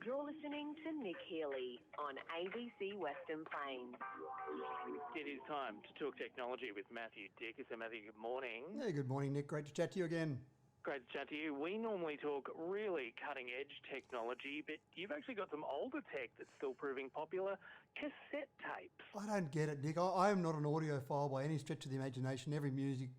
You're listening to Nick Healy on ABC Western Plains. It is time to talk technology with Matthew Dicker. So, Matthew, good morning. Yeah, good morning, Nick. Great to chat to you again. Great to chat to you. We normally talk really cutting-edge technology, but you've actually got some older tech that's still proving popular, cassette tapes. I don't get it, Nick. I am not an audiophile by any stretch of the imagination. Every music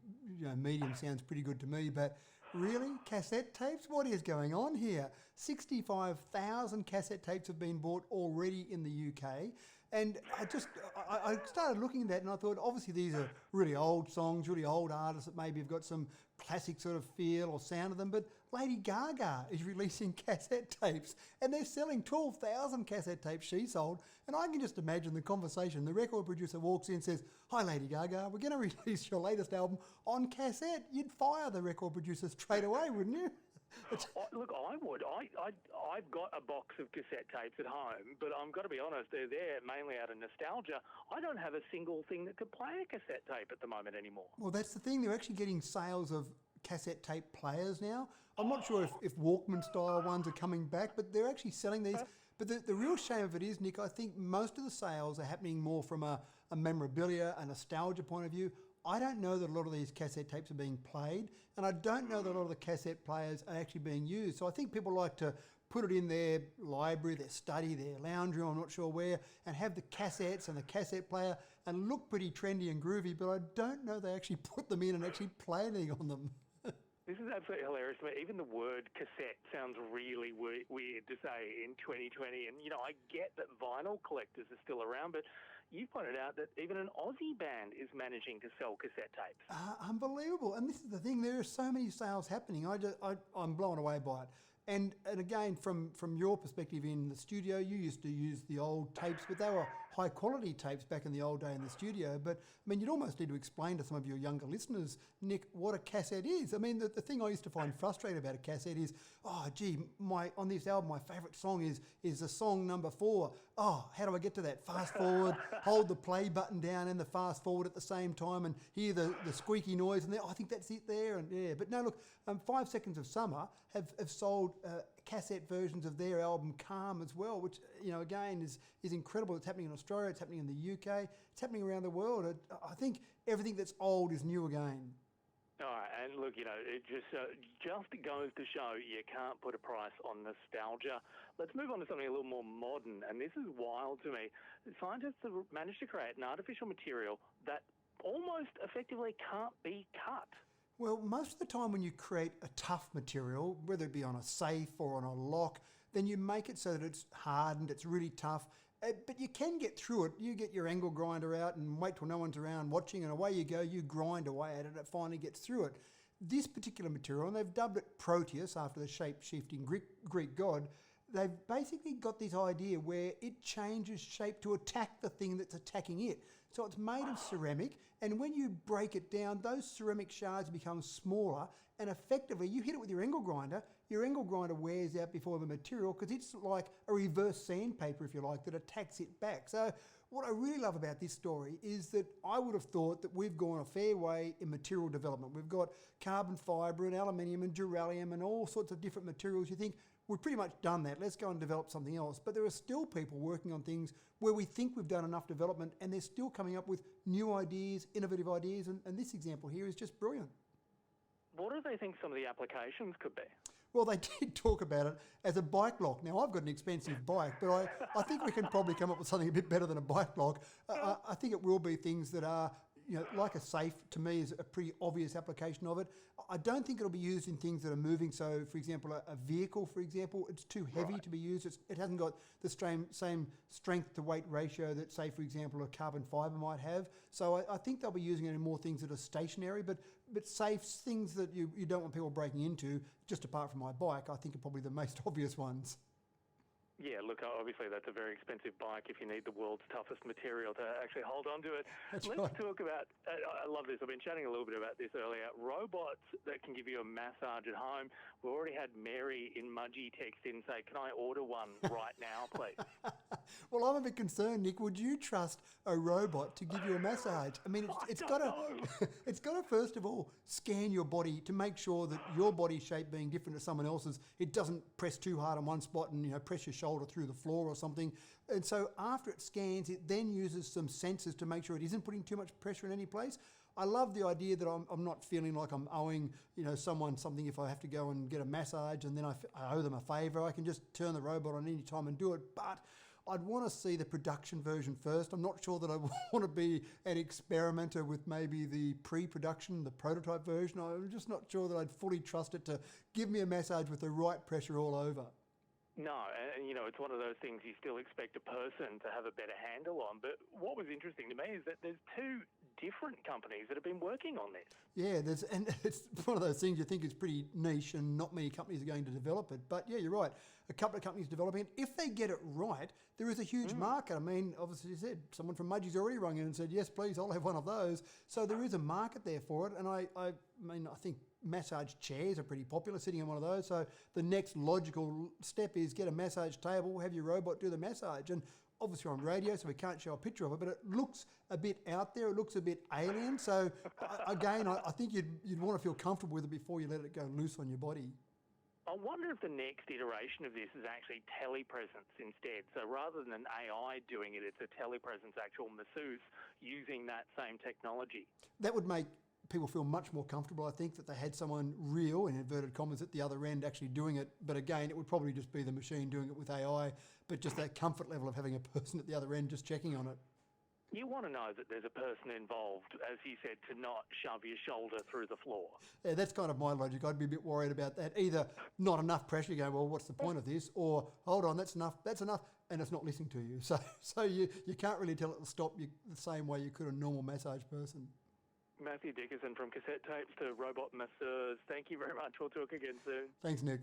medium sounds pretty good to me, but really? Cassette tapes? What is going on here? 65,000 cassette tapes have been bought already in the UK. And I started looking at that and I thought, obviously these are really old songs, really old artists that maybe have got some classic sort of feel or sound of them. But Lady Gaga is releasing cassette tapes and they're selling 12,000 cassette tapes she sold. And I can just imagine the conversation. The record producer walks in and says, "Hi, Lady Gaga, we're going to release your latest album on cassette." You'd fire the record producer straight away, wouldn't you? Look, I would. I've got a box of cassette tapes at home, but I've got to be honest, they're there mainly out of nostalgia. I don't have a single thing that could play a cassette tape at the moment anymore. Well, that's the thing. They're actually getting sales of cassette tape players now. I'm not sure if Walkman-style ones are coming back, but they're actually selling these. But the real shame of it is, Nick, I think most of the sales are happening more from a memorabilia, a nostalgia point of view. I don't know that a lot of these cassette tapes are being played, and I don't know that a lot of the cassette players are actually being used. So I think people like to put it in their library, their study, their lounge room, I'm not sure where, and have the cassettes and the cassette player and look pretty trendy and groovy, but I don't know they actually put them in and actually play anything on them. This is absolutely hilarious to me. Even the word cassette sounds really weird to say in 2020. And, I get that vinyl collectors are still around, but you pointed out that even an Aussie band is managing to sell cassette tapes. Unbelievable. And this is the thing, there are so many sales happening. I'm blown away by it. And again, from your perspective in the studio, you used to use the old tapes, but they were high quality tapes back in the old day in the studio. But I mean, you'd almost need to explain to some of your younger listeners, Nick, what a cassette is. I mean, the thing I used to find frustrating about a cassette is, on this album, my favourite song is the song number 4. Oh, how do I get to that? Fast forward, hold the play button down and the fast forward at the same time and hear the squeaky noise and I think that's it there. And yeah, but no, look, 5 Seconds of Summer have sold cassette versions of their album Calm as well, which again is incredible. It's happening in Australia, it's happening in the UK, it's happening around the world. I think everything that's old is new again. All right, and look, it just goes to show you can't put a price on nostalgia. Let's move on to something a little more modern, and this is wild to me. Scientists have managed to create an artificial material that almost effectively can't be cut. Well, most of the time when you create a tough material, whether it be on a safe or on a lock, then you make it so that it's hardened, it's really tough, but you can get through it. You get your angle grinder out and wait till no one's around watching and away you go, you grind away at it, it finally gets through it. This particular material, and they've dubbed it Proteus after the shape-shifting Greek god, they've basically got this idea where it changes shape to attack the thing that's attacking it. So it's made of ceramic, and when you break it down, those ceramic shards become smaller, and effectively you hit it with your angle grinder wears out before the material because it's like a reverse sandpaper, if you like, that attacks it back. So what I really love about this story is that I would have thought that we've gone a fair way in material development. We've got carbon fibre and aluminium and duralium and all sorts of different materials. You think, we've pretty much done that, let's go and develop something else. But there are still people working on things where we think we've done enough development and they're still coming up with new ideas, innovative ideas, and this example here is just brilliant. What do they think some of the applications could be? Well, they did talk about it as a bike lock. Now, I've got an expensive bike, but I think we can probably come up with something a bit better than a bike lock. I think it will be things that are, like a safe, to me, is a pretty obvious application of it. I don't think it'll be used in things that are moving. So, for example, a vehicle, for example, it's too heavy to be used. It hasn't got the same strength to weight ratio that, say, for example, a carbon fibre might have. So I think they'll be using it in more things that are stationary, but safe, things that you don't want people breaking into, just apart from my bike, I think are probably the most obvious ones. Yeah, look, obviously that's a very expensive bike if you need the world's toughest material to actually hold on to it. That's Let's right. talk about, I love this, I've been chatting a little bit about this earlier, robots that can give you a massage at home. We've already had Mary in Mudgee text in say, can I order one right now, please? Well, I'm a bit concerned, Nick. Would you trust a robot to give you a massage? I mean, it's got to it's got to first of all scan your body to make sure that your body shape being different to someone else's, it doesn't press too hard on one spot and press your shoulder through the floor or something. And so after it scans, it then uses some sensors to make sure it isn't putting too much pressure in any place. I love the idea that I'm not feeling like I'm owing someone something if I have to go and get a massage and then I owe them a favour. I can just turn the robot on any time and do it. But I'd want to see the production version first. I'm not sure that I want to be an experimenter with maybe the pre-production, the prototype version. I'm just not sure that I'd fully trust it to give me a massage with the right pressure all over. No, and it's one of those things you still expect a person to have a better handle on. But what was interesting to me is that there's two different companies that have been working on this. Yeah, and it's one of those things you think is pretty niche and not many companies are going to develop it. But yeah, you're right. A couple of companies developing it. If they get it right, there is a huge market. I mean, obviously you said someone from Mudgee's already rung in and said, yes, please, I'll have one of those. So there is a market there for it. And I think massage chairs are pretty popular, sitting in one of those. So the next logical step is get a massage table, have your robot do the massage. And obviously we're on radio, so we can't show a picture of it, but it looks a bit out there. It looks a bit alien. So again, I think you'd want to feel comfortable with it before you let it go loose on your body. I wonder if the next iteration of this is actually telepresence instead. So rather than an AI doing it, it's a telepresence actual masseuse using that same technology. That would make people feel much more comfortable, I think, that they had someone real, in inverted commas, at the other end actually doing it. But again, it would probably just be the machine doing it with AI, but just that comfort level of having a person at the other end just checking on it. You want to know that there's a person involved, as you said, to not shove your shoulder through the floor. Yeah, that's kind of my logic. I'd be a bit worried about that. Either not enough pressure, you go, well, what's the point of this? Or, hold on, that's enough, and it's not listening to you. So you can't really tell it to stop you the same way you could a normal massage person. Matthew Dickerson from Cassette Tapes to Robot Masseurs. Thank you very much. We'll talk again soon. Thanks, Nick.